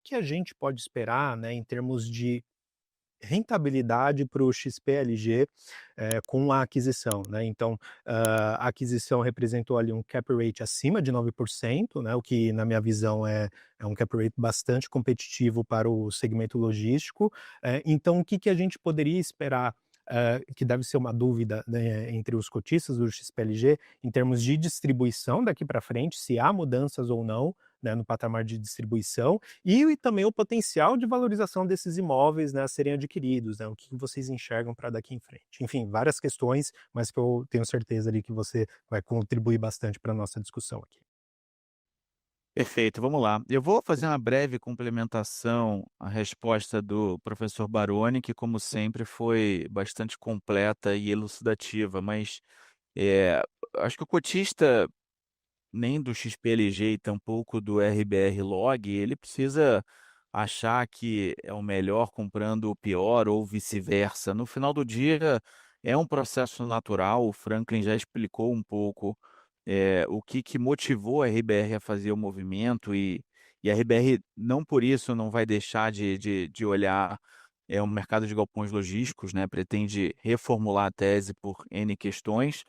que a gente pode esperar, né, em termos de rentabilidade para o XPLG, com a aquisição, né. Então, a aquisição representou ali um cap rate acima de 9%, né, o que na minha visão é um cap rate bastante competitivo para o segmento logístico. Então o que que a gente poderia esperar, que deve ser uma dúvida, né, entre os cotistas do XPLG, em termos de distribuição daqui para frente, se há mudanças ou não, né, no patamar de distribuição, e também o potencial de valorização desses imóveis, né, a serem adquiridos, né, o que vocês enxergam para daqui em frente. Enfim, várias questões, mas que eu tenho certeza ali que você vai contribuir bastante para a nossa discussão aqui. Perfeito, vamos lá. Eu vou fazer uma breve complementação à resposta do professor Baroni, que, como sempre, foi bastante completa e elucidativa, mas eh, acho que o cotista, nem do XPLG e tampouco do RBR Log, ele precisa achar que é o melhor comprando o pior ou vice-versa. No final do dia, é um processo natural. O Franklin já explicou um pouco o que que motivou a RBR a fazer o movimento, e a RBR não por isso não vai deixar de olhar o mercado de galpões logísticos, né, pretende reformular a tese por N questões.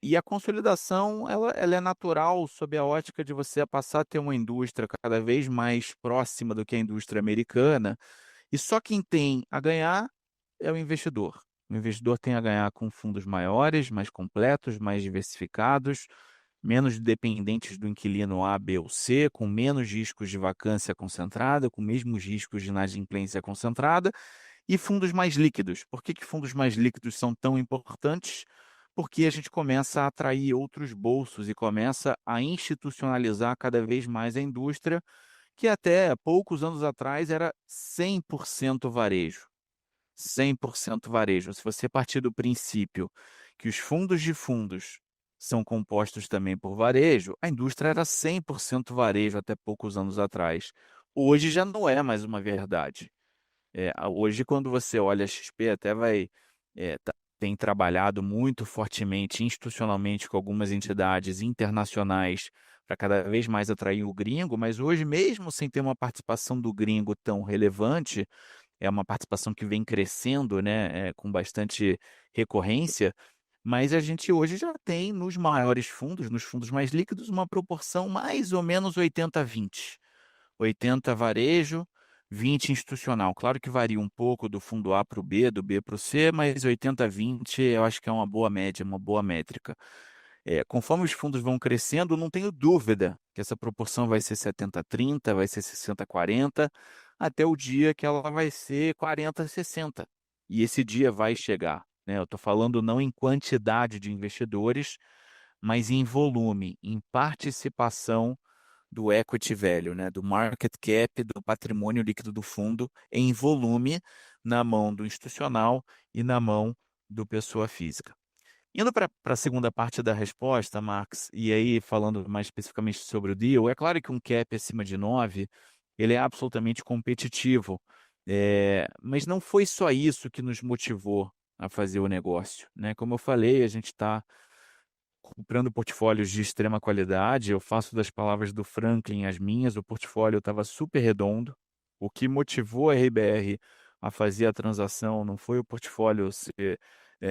E a consolidação ela é natural sob a ótica de você passar a ter uma indústria cada vez mais próxima do que a indústria americana, e só quem tem a ganhar é o investidor. O investidor tem a ganhar com fundos maiores, mais completos, mais diversificados, menos dependentes do inquilino A, B ou C, com menos riscos de vacância concentrada, com mesmos riscos de inadimplência concentrada, e fundos mais líquidos. Por que que fundos mais líquidos são tão importantes? Porque a gente começa a atrair outros bolsos e começa a institucionalizar cada vez mais a indústria, que até poucos anos atrás era 100% varejo. 100% varejo. Se você partir do princípio que os fundos de fundos são compostos também por varejo, a indústria era 100% varejo até poucos anos atrás. Hoje já não é mais uma verdade. Hoje, quando você olha a XP, até tem trabalhado muito fortemente institucionalmente com algumas entidades internacionais para cada vez mais atrair o gringo, mas hoje, mesmo sem ter uma participação do gringo tão relevante, é uma participação que vem crescendo, né, com bastante recorrência, mas a gente hoje já tem nos maiores fundos, nos fundos mais líquidos, uma proporção mais ou menos 80-20. 80 varejo, 20 institucional. Claro que varia um pouco do fundo A para o B, do B para o C, mas 80-20 eu acho que é uma boa média, uma boa métrica. Conforme os fundos vão crescendo, não tenho dúvida que essa proporção vai ser 70-30, vai ser 60-40, até o dia que ela vai ser 40-60. E esse dia vai chegar, né? Eu estou falando não em quantidade de investidores, mas em volume, em participação do equity value, né, do market cap, do patrimônio líquido do fundo em volume na mão do institucional e na mão do pessoa física. Indo para a segunda parte da resposta, Marx, e aí falando mais especificamente sobre o deal, é claro que um cap acima de 9 ele é absolutamente competitivo, mas não foi só isso que nos motivou a fazer o negócio, né? Como eu falei, a gente está comprando portfólios de extrema qualidade. Eu faço das palavras do Franklin as minhas, o portfólio estava super redondo. O que motivou a RBR a fazer a transação não foi o portfólio ser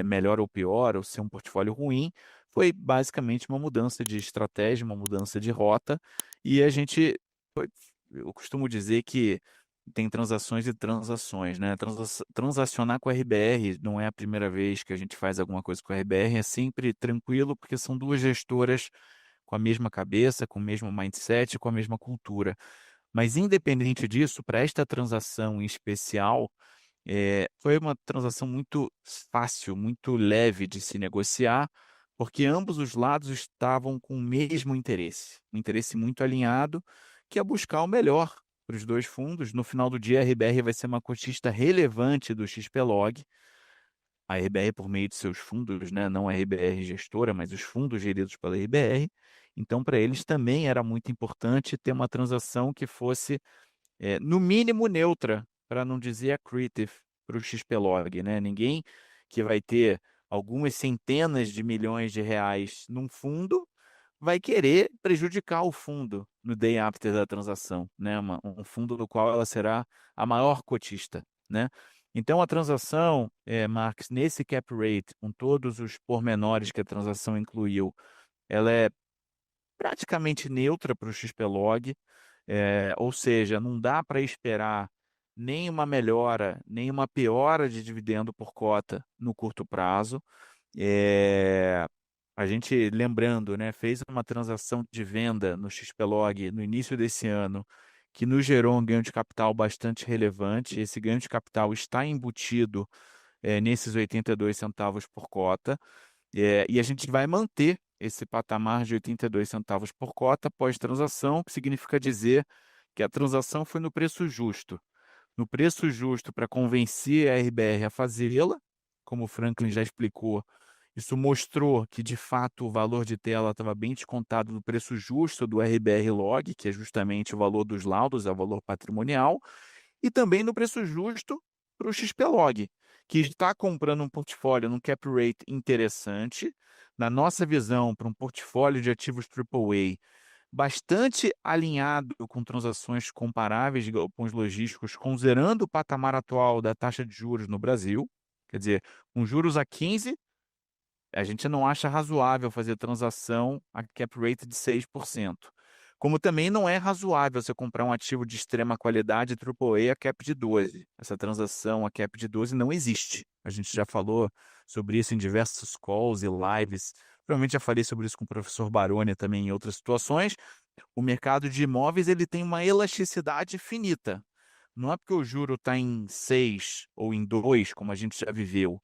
melhor ou pior, ou ser um portfólio ruim, foi basicamente uma mudança de estratégia, uma mudança de rota, e a gente, foi- eu costumo dizer que tem transações e transações, né? Transacionar com a RBR não é a primeira vez que a gente faz alguma coisa com a RBR, é sempre tranquilo, porque são duas gestoras com a mesma cabeça, com o mesmo mindset, com a mesma cultura. Mas independente disso, para esta transação em especial, foi uma transação muito fácil, muito leve de se negociar, porque ambos os lados estavam com o mesmo interesse, um interesse muito alinhado, que é buscar o melhor para os dois fundos. No final do dia, a RBR vai ser uma cotista relevante do XPlog, a RBR por meio de seus fundos, né, não a RBR gestora, mas os fundos geridos pela RBR. Então, para eles também era muito importante ter uma transação que fosse no mínimo neutra, para não dizer accretive para o XPlog, né? Ninguém que vai ter algumas centenas de milhões de reais num fundo vai querer prejudicar o fundo no day after da transação, né, um fundo do qual ela será a maior cotista, né. Então a transação, Marx, nesse cap rate, com todos os pormenores que a transação incluiu, ela é praticamente neutra para o XPlog, ou seja, não dá para esperar nem uma melhora, nem uma piora de dividendo por cota no curto prazo. Eh, a gente, lembrando, né, fez uma transação de venda no XPlog no início desse ano, que nos gerou um ganho de capital bastante relevante. Esse ganho de capital está embutido, nesses 82 centavos por cota. E a gente vai manter esse patamar de 82 centavos por cota pós-transação, que significa dizer que a transação foi no preço justo. No preço justo para convencer a RBR a fazê-la, como o Franklin já explicou, isso mostrou que, de fato, o valor de tela estava bem descontado do preço justo do RBR Log, que é justamente o valor dos laudos, é o valor patrimonial, e também no preço justo para o XPlog, que está comprando um portfólio num cap rate interessante, na nossa visão, para um portfólio de ativos AAA, bastante alinhado com transações comparáveis de galpões logísticos, considerando o patamar atual da taxa de juros no Brasil. Quer dizer, com juros a 15, a gente não acha razoável fazer transação a cap rate de 6%. Como também não é razoável você comprar um ativo de extrema qualidade AAA a cap de 12. Essa transação a cap de 12 não existe. A gente já falou sobre isso em diversos calls e lives. Provavelmente já falei sobre isso com o professor Baroni também em outras situações. O mercado de imóveis ele tem uma elasticidade finita. Não é porque o juro está em 6 ou em 2, como a gente já viveu,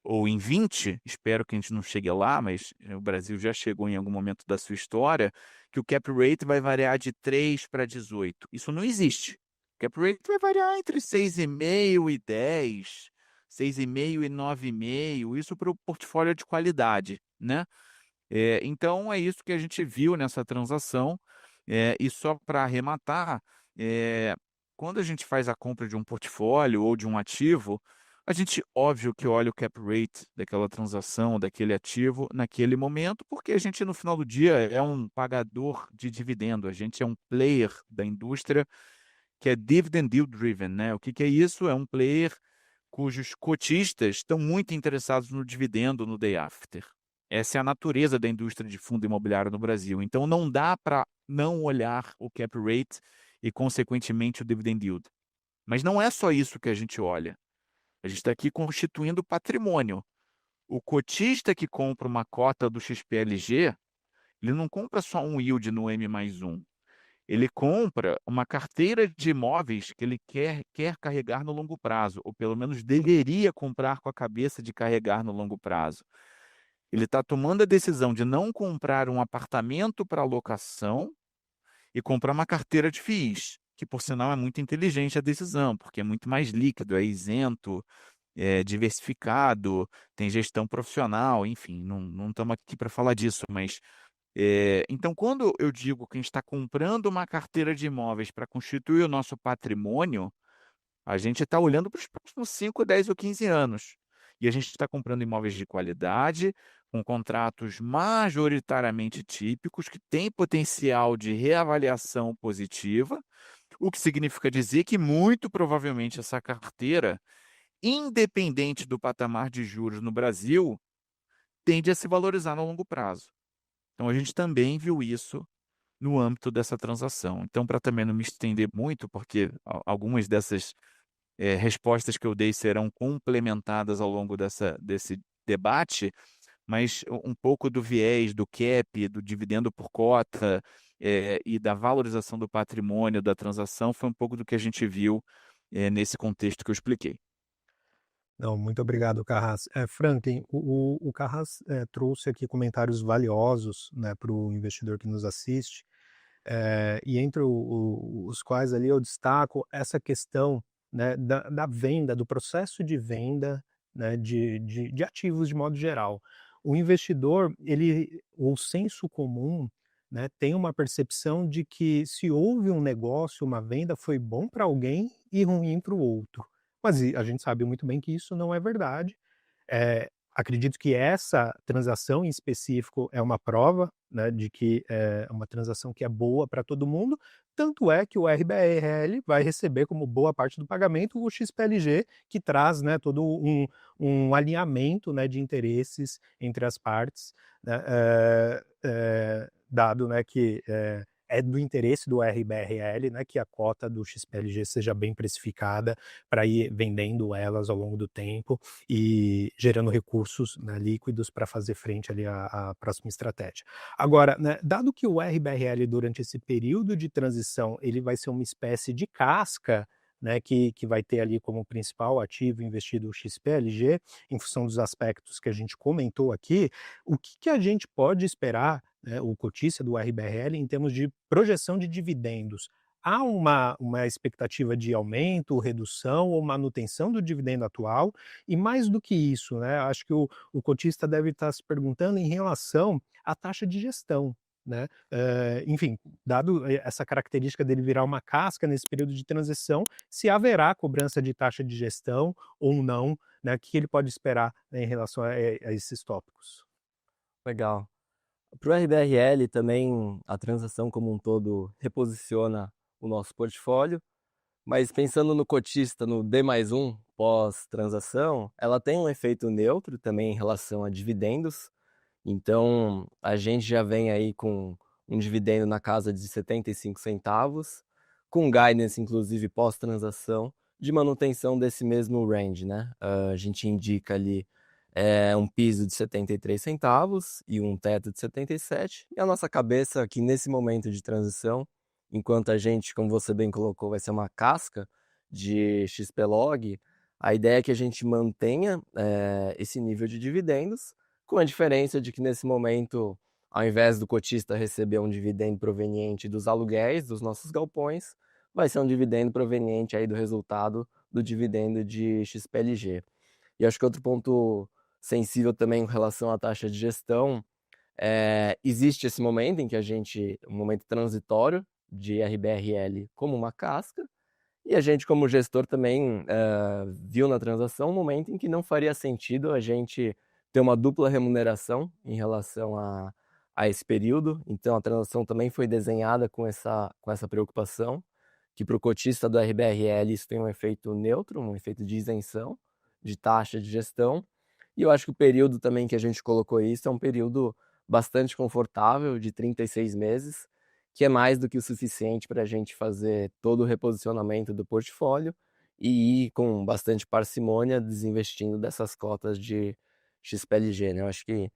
ou em 20, espero que a gente não chegue lá, mas o Brasil já chegou em algum momento da sua história, que o cap rate vai variar de 3 para 18. Isso não existe. O cap rate vai variar entre 6,5 e 10, 6,5 e 9,5, isso para o portfólio de qualidade, né? Então é isso que a gente viu nessa transação. E só para arrematar, eh, quando a gente faz a compra de um portfólio ou de um ativo, a gente, óbvio que olha o cap rate daquela transação, daquele ativo, naquele momento, porque a gente, no final do dia, é um pagador de dividendo, a gente é um player da indústria que é dividend yield driven, né? O que que é isso? É um player cujos cotistas estão muito interessados no dividendo no day after. Essa é a natureza da indústria de fundo imobiliário no Brasil. Então, não dá para não olhar o cap rate e, consequentemente, o dividend yield. Mas não é só isso que a gente olha. A gente está aqui constituindo patrimônio. O cotista que compra uma cota do XPLG, ele não compra só um yield no M+1. Ele compra uma carteira de imóveis que ele quer carregar no longo prazo, ou pelo menos deveria comprar com a cabeça de carregar no longo prazo. Ele está tomando a decisão de não comprar um apartamento para locação e comprar uma carteira de FIIs, que por sinal é muito inteligente a decisão, porque é muito mais líquido, é isento, é diversificado, tem gestão profissional, enfim, não estamos aqui para falar disso, mas então, quando eu digo que a gente está comprando uma carteira de imóveis para constituir o nosso patrimônio, a gente está olhando para os próximos 5, 10 ou 15 anos. E a gente está comprando imóveis de qualidade, com contratos majoritariamente típicos, que têm potencial de reavaliação positiva, o que significa dizer que, muito provavelmente, essa carteira, independente do patamar de juros no Brasil, tende a se valorizar no longo prazo. Então, a gente também viu isso no âmbito dessa transação. Então, para também não me estender muito, porque algumas dessas respostas que eu dei serão complementadas ao longo desse debate, mas um pouco do viés do cap, do dividendo por cota, e da valorização do patrimônio da transação foi um pouco do que a gente viu nesse contexto que eu expliquei. Não, muito obrigado, Carras. Franklin, o Carras, trouxe aqui comentários valiosos, né, para o investidor que nos assiste, e entre os quais ali eu destaco essa questão, né, da venda, do processo de venda, né, de ativos de modo geral. O investidor, o senso comum, né, tem uma percepção de que se houve um negócio, uma venda, foi bom para alguém e ruim para o outro. Mas a gente sabe muito bem que isso não é verdade. acredito que essa transação em específico é uma prova, né, de que é uma transação que é boa para todo mundo, tanto é que o RBRL vai receber como boa parte do pagamento o XPLG, que traz, né, todo um alinhamento, né, de interesses entre as partes, né, dado, né, que é do interesse do RBRL, né, que a cota do XPLG seja bem precificada para ir vendendo elas ao longo do tempo e gerando recursos, né, líquidos para fazer frente ali à próxima estratégia. Agora, né, dado que o RBRL durante esse período de transição ele vai ser uma espécie de casca, né, que vai ter ali como principal ativo investido o XPLG, em função dos aspectos que a gente comentou aqui, o que a gente pode esperar, né, o cotista do RBRL em termos de projeção de dividendos? Há uma expectativa de aumento, redução ou manutenção do dividendo atual? E mais do que isso, né, acho que o cotista deve estar se perguntando em relação à taxa de gestão, né. Enfim, dado essa característica dele virar uma casca nesse período de transição, se haverá cobrança de taxa de gestão ou não, né, o que ele pode esperar, né, em relação a esses tópicos? Legal. Para o RBRL também a transação como um todo reposiciona o nosso portfólio, mas pensando no cotista no D+1 pós-transação, ela tem um efeito neutro também em relação a dividendos, então a gente já vem aí com um dividendo na casa de 75 centavos, com guidance inclusive pós-transação, de manutenção desse mesmo range, né. A gente indica ali, um piso de 73 centavos e um teto de 77, e a nossa cabeça aqui nesse momento de transição, enquanto a gente, como você bem colocou, vai ser uma casca de XPlog, a ideia é que a gente mantenha, esse nível de dividendos, com a diferença de que nesse momento, ao invés do cotista receber um dividendo proveniente dos aluguéis dos nossos galpões, vai ser um dividendo proveniente aí do resultado do dividendo de XPLG. E acho que outro ponto sensível também com relação à taxa de gestão, existe esse momento em que a gente um momento transitório de RBRL como uma casca, e a gente como gestor também, viu na transação um momento em que não faria sentido a gente ter uma dupla remuneração em relação a esse período, então a transação também foi desenhada com essa preocupação, que para o cotista do RBRL isso tem um efeito neutro, um efeito de isenção de taxa de gestão, e eu acho que o período também que a gente colocou isso é um período bastante confortável de 36 meses, que é mais do que o suficiente para a gente fazer todo o reposicionamento do portfólio e ir com bastante parcimônia desinvestindo dessas cotas de XPLG, né. Eu acho que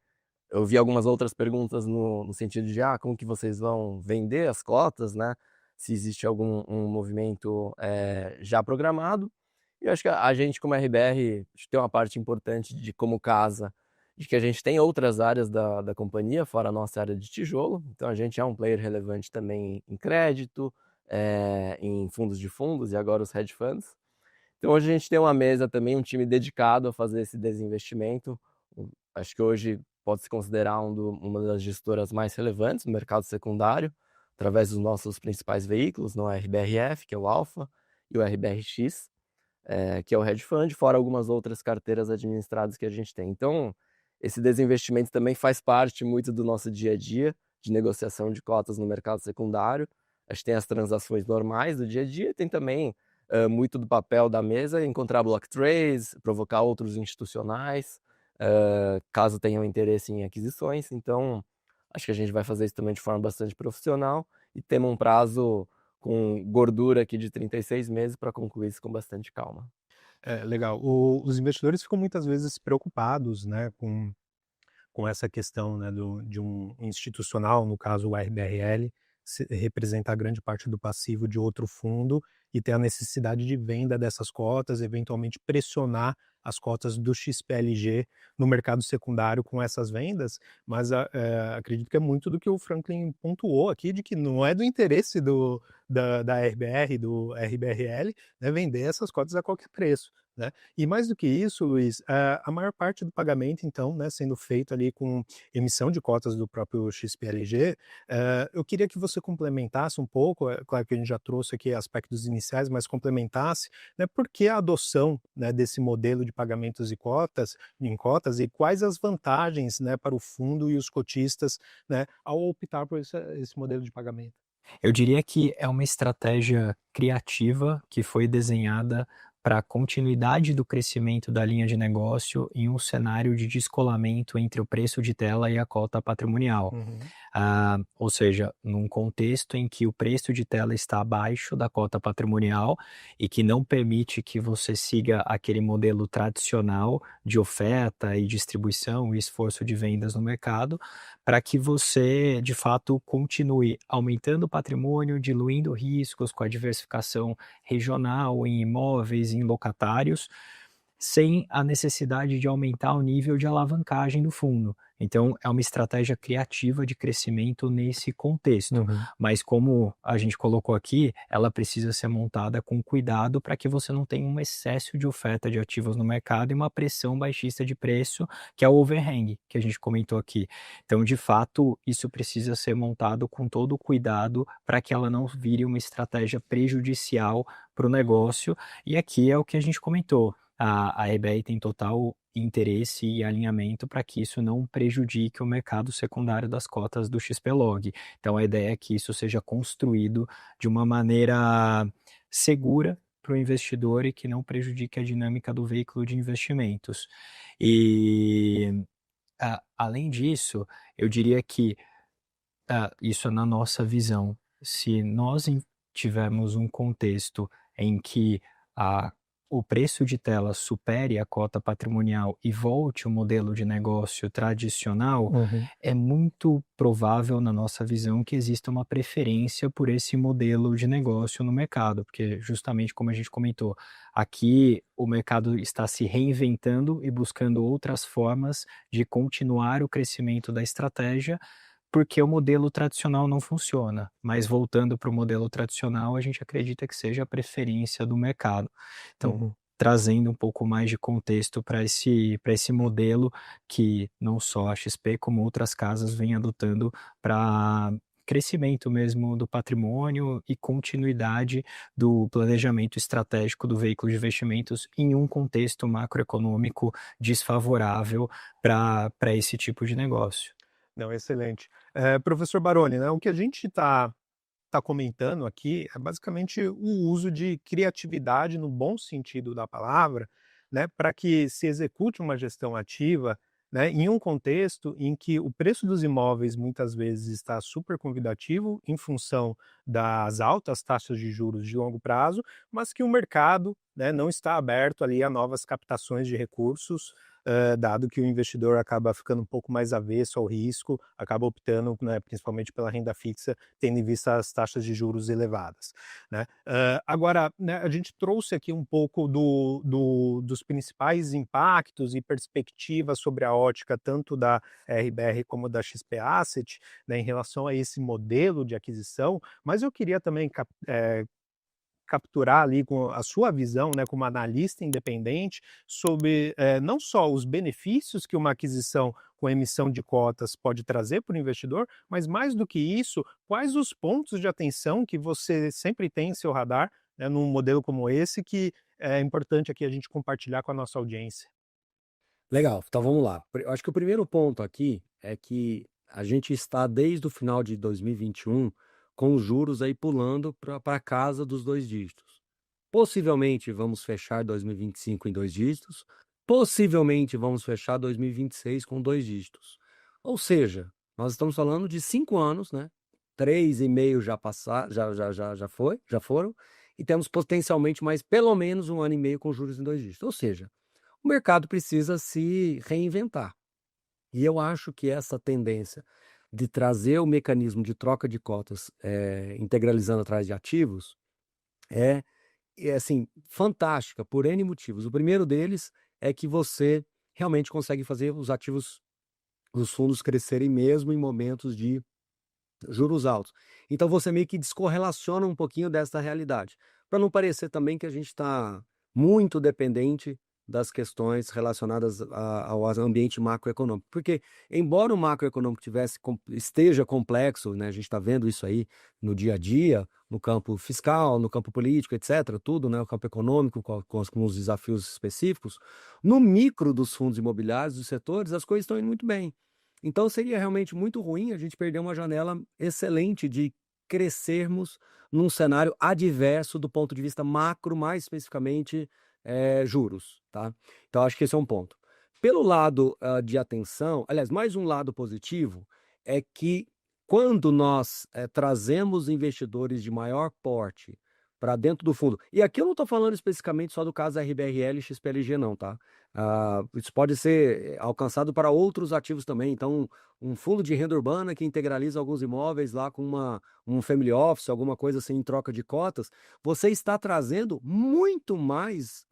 eu vi algumas outras perguntas no sentido de: "Ah, como que vocês vão vender as cotas, né, se existe algum movimento, já programado". E eu acho que a gente como RBR, acho que tem uma parte importante de como casa, de que a gente tem outras áreas da companhia, fora a nossa área de tijolo, então a gente é um player relevante também em crédito, em fundos de fundos e agora os hedge funds. Então hoje a gente tem uma mesa também, um time dedicado a fazer esse desinvestimento. Acho que hoje pode se considerar uma das gestoras mais relevantes no mercado secundário, através dos nossos principais veículos, no RBRF, que é o Alpha, e o RBRX, que é o hedge fund, fora algumas outras carteiras administradas que a gente tem. Então, esse desinvestimento também faz parte muito do nosso dia a dia, de negociação de cotas no mercado secundário. A gente tem as transações normais do dia a dia, tem também muito do papel da mesa, encontrar block trades, provocar outros institucionais, caso tenham interesse em aquisições. Então, acho que a gente vai fazer isso também de forma bastante profissional e temos um prazo com gordura aqui de 36 meses para concluir isso com bastante calma. É, legal. Os investidores ficam muitas vezes preocupados, né, com essa questão, né, de um institucional, no caso o RBRL, representar grande parte do passivo de outro fundo e ter a necessidade de venda dessas cotas, eventualmente pressionar as cotas do XPLG no mercado secundário com essas vendas, mas acredito que é muito do que o Franklin pontuou aqui, de que não é do interesse da RBR, do RBRL, né, vender essas cotas a qualquer preço, né. E mais do que isso, Luiz, a maior parte do pagamento, então, né, sendo feito ali com emissão de cotas do próprio XPLG, eu queria que você complementasse um pouco, claro que a gente já trouxe aqui aspectos iniciais, mas complementasse, né, por que a adoção, né, desse modelo de pagamentos em cotas e quais as vantagens, né, para o fundo e os cotistas, né, ao optar por esse modelo de pagamento? Eu diria que é uma estratégia criativa que foi desenhada para a continuidade do crescimento da linha de negócio em um cenário de descolamento entre o preço de tela e a cota patrimonial. Uhum. Ou seja, num contexto em que o preço de tela está abaixo da cota patrimonial e que não permite que você siga aquele modelo tradicional de oferta e distribuição e esforço de vendas no mercado, para que você, de fato, continue aumentando o patrimônio, diluindo riscos com a diversificação regional em imóveis, em locatários, sem a necessidade de aumentar o nível de alavancagem do fundo. Então, é uma estratégia criativa de crescimento nesse contexto. Uhum. Mas, como a gente colocou aqui, ela precisa ser montada com cuidado para que você não tenha um excesso de oferta de ativos no mercado e uma pressão baixista de preço, que é o overhang, que a gente comentou aqui. Então, de fato, isso precisa ser montado com todo o cuidado para que ela não vire uma estratégia prejudicial para o negócio. E aqui é o que a gente comentou. A EBR tem total interesse e alinhamento para que isso não prejudique o mercado secundário das cotas do XPlog. Então, a ideia é que isso seja construído de uma maneira segura para o investidor e que não prejudique a dinâmica do veículo de investimentos. E, além disso, eu diria que isso é na nossa visão. Se nós tivermos um contexto em que a o preço de tela supere a cota patrimonial e volte o modelo de negócio tradicional, Uhum. é muito provável, na nossa visão, que exista uma preferência por esse modelo de negócio no mercado, porque justamente como a gente comentou, aqui o mercado está se reinventando e buscando outras formas de continuar o crescimento da estratégia, porque o modelo tradicional não funciona. Mas voltando para o modelo tradicional, a gente acredita que seja a preferência do mercado. Então, Uhum. trazendo um pouco mais de contexto para esse modelo que não só a XP, como outras casas vêm adotando para crescimento mesmo do patrimônio e continuidade do planejamento estratégico do veículo de investimentos em um contexto macroeconômico desfavorável para esse tipo de negócio. Não, excelente. Professor Baroni, né, o que a gente está comentando aqui é basicamente o uso de criatividade no bom sentido da palavra, né, para que se execute uma gestão ativa, né, em um contexto em que o preço dos imóveis muitas vezes está super convidativo em função das altas taxas de juros de longo prazo, mas que o mercado, né, não está aberto ali a novas captações de recursos, dado que o investidor acaba ficando um pouco mais avesso ao risco, acaba optando, né, principalmente pela renda fixa, tendo em vista as taxas de juros elevadas, né. Agora, né, a gente trouxe aqui um pouco dos principais impactos e perspectivas sobre a ótica tanto da RBR como da XP Asset, né, em relação a esse modelo de aquisição, mas eu queria também capturar ali com a sua visão, né, como analista independente, sobre não só os benefícios que uma aquisição com emissão de cotas pode trazer para o investidor, mas mais do que isso, quais os pontos de atenção que você sempre tem em seu radar, né, num modelo como esse, que é importante aqui a gente compartilhar com a nossa audiência. Legal, então vamos lá. Eu acho que o primeiro ponto aqui é que a gente está desde o final de 2021 com os juros aí pulando para casa dos 2 dígitos. Possivelmente vamos fechar 2025 em 2 dígitos, possivelmente vamos fechar 2026 com 2 dígitos. Ou seja, nós estamos falando de 5 anos, né? 3,5 já passaram, já foram, e temos potencialmente mais pelo menos 1 ano e meio com juros em 2 dígitos. Ou seja, o mercado precisa se reinventar. E eu acho que essa tendência de trazer o mecanismo de troca de cotas, integralizando atrás de ativos, é, é assim, fantástica por N motivos. O primeiro deles é que você realmente consegue fazer os ativos, os fundos crescerem mesmo em momentos de juros altos. Então você meio que descorrelaciona um pouquinho dessa realidade, para não parecer também que a gente está muito dependente das questões relacionadas ao ambiente macroeconômico. Porque, embora o macroeconômico esteja complexo, né, a gente está vendo isso aí no dia a dia, no campo fiscal, no campo político, etc., tudo, né, o campo econômico, com os desafios específicos, no micro dos fundos imobiliários, dos setores, as coisas estão indo muito bem. Então, seria realmente muito ruim a gente perder uma janela excelente de crescermos num cenário adverso do ponto de vista macro, mais especificamente juros, tá? Então, acho que esse é um ponto. Pelo lado de atenção, aliás, mais um lado positivo é que quando nós trazemos investidores de maior porte para dentro do fundo, e aqui eu não estou falando especificamente só do caso RBRL e XPLG não, tá? Isso pode ser alcançado para outros ativos também. Então, um fundo de renda urbana que integraliza alguns imóveis lá com um family office, alguma coisa assim em troca de cotas, você está trazendo muito mais,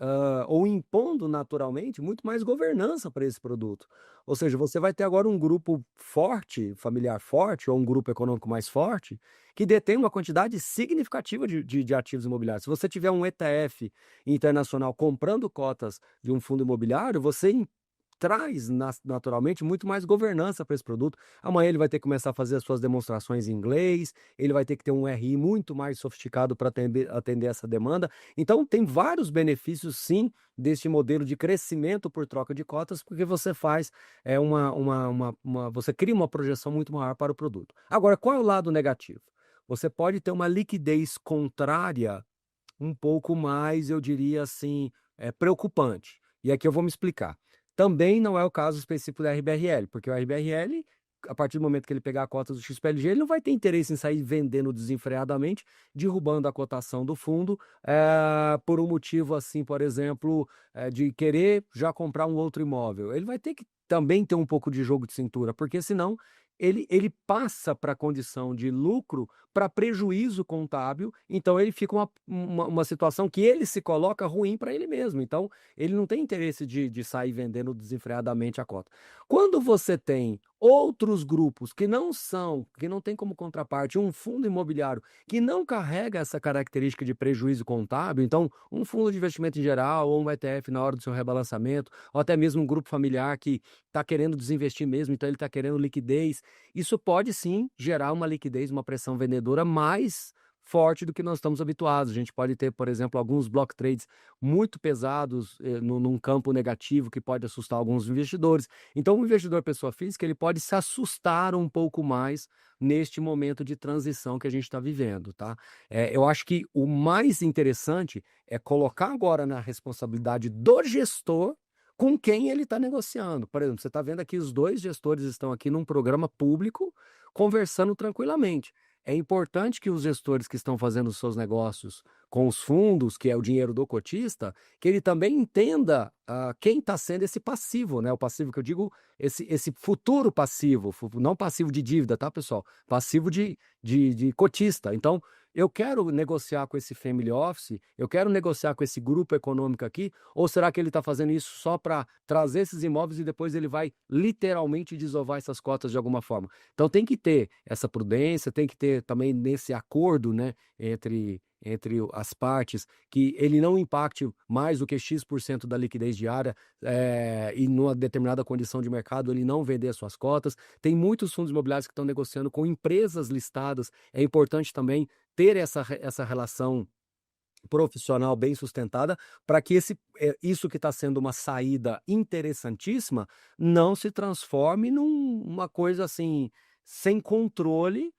ou impondo naturalmente, muito mais governança para esse produto. Ou seja, você vai ter agora um grupo forte, familiar forte, ou um grupo econômico mais forte, que detém uma quantidade significativa de ativos imobiliários. Se você tiver um ETF internacional comprando cotas de um fundo imobiliário, você traz naturalmente muito mais governança para esse produto. Amanhã ele vai ter que começar a fazer as suas demonstrações em inglês, ele vai ter que ter um RI muito mais sofisticado para atender essa demanda. Então, tem vários benefícios, sim, deste modelo de crescimento por troca de cotas, porque você faz você cria uma projeção muito maior para o produto. Agora, qual é o lado negativo? Você pode ter uma liquidez contrária um pouco mais, eu diria assim, preocupante. E aqui eu vou me explicar. Também não é o caso específico da RBRL, porque o RBRL, a partir do momento que ele pegar a cota do XPLG, ele não vai ter interesse em sair vendendo desenfreadamente, derrubando a cotação do fundo, por um motivo assim, por exemplo, de querer já comprar um outro imóvel. Ele vai ter que também ter um pouco de jogo de cintura, porque senão ele passa para a condição de lucro para prejuízo contábil, então ele fica uma situação que ele se coloca ruim para ele mesmo. Então, ele não tem interesse de sair vendendo desenfreadamente a cota. Quando você tem outros grupos que não tem como contraparte um fundo imobiliário que não carrega essa característica de prejuízo contábil, então um fundo de investimento em geral ou um ETF na hora do seu rebalançamento, ou até mesmo um grupo familiar que está querendo desinvestir mesmo, então ele está querendo liquidez, isso pode sim gerar uma liquidez, uma pressão vendedora mais forte do que nós estamos habituados. A gente pode ter, por exemplo, alguns block trades muito pesados num campo negativo que pode assustar alguns investidores. Então, o investidor pessoa física ele pode se assustar um pouco mais neste momento de transição que a gente está vivendo, tá? Eu acho que o mais interessante é colocar agora na responsabilidade do gestor com quem ele está negociando. Por exemplo, você está vendo aqui os dois gestores estão aqui num programa público conversando tranquilamente. É importante que os gestores que estão fazendo os seus negócios com os fundos, que é o dinheiro do cotista, que ele também entenda quem está sendo esse passivo, né? O passivo que eu digo, esse futuro passivo, não passivo de dívida, tá, pessoal? Passivo de cotista. Então, eu quero negociar com esse family office, eu quero negociar com esse grupo econômico aqui, ou será que ele está fazendo isso só para trazer esses imóveis e depois ele vai literalmente desovar essas cotas de alguma forma? Então tem que ter essa prudência, tem que ter também nesse acordo, né, entre as partes, que ele não impacte mais do que X% da liquidez diária e numa determinada condição de mercado ele não vender as suas cotas. Tem muitos fundos imobiliários que estão negociando com empresas listadas. É importante também ter essa relação profissional bem sustentada para que isso que está sendo uma saída interessantíssima não se transforme numa coisa assim sem controle.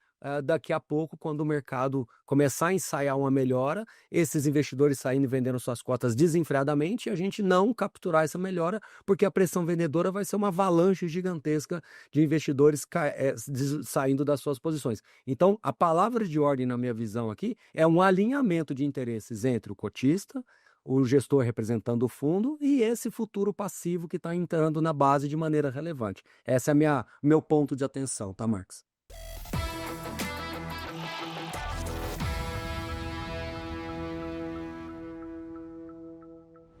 Daqui a pouco, quando o mercado começar a ensaiar uma melhora, esses investidores saindo e vendendo suas cotas desenfreadamente, e a gente não capturar essa melhora, porque a pressão vendedora vai ser uma avalanche gigantesca de investidores saindo das suas posições. Então, a palavra de ordem, na minha visão aqui, é um alinhamento de interesses entre o cotista, o gestor representando o fundo e esse futuro passivo que está entrando na base de maneira relevante. Esse é meu ponto de atenção, tá, Marcos?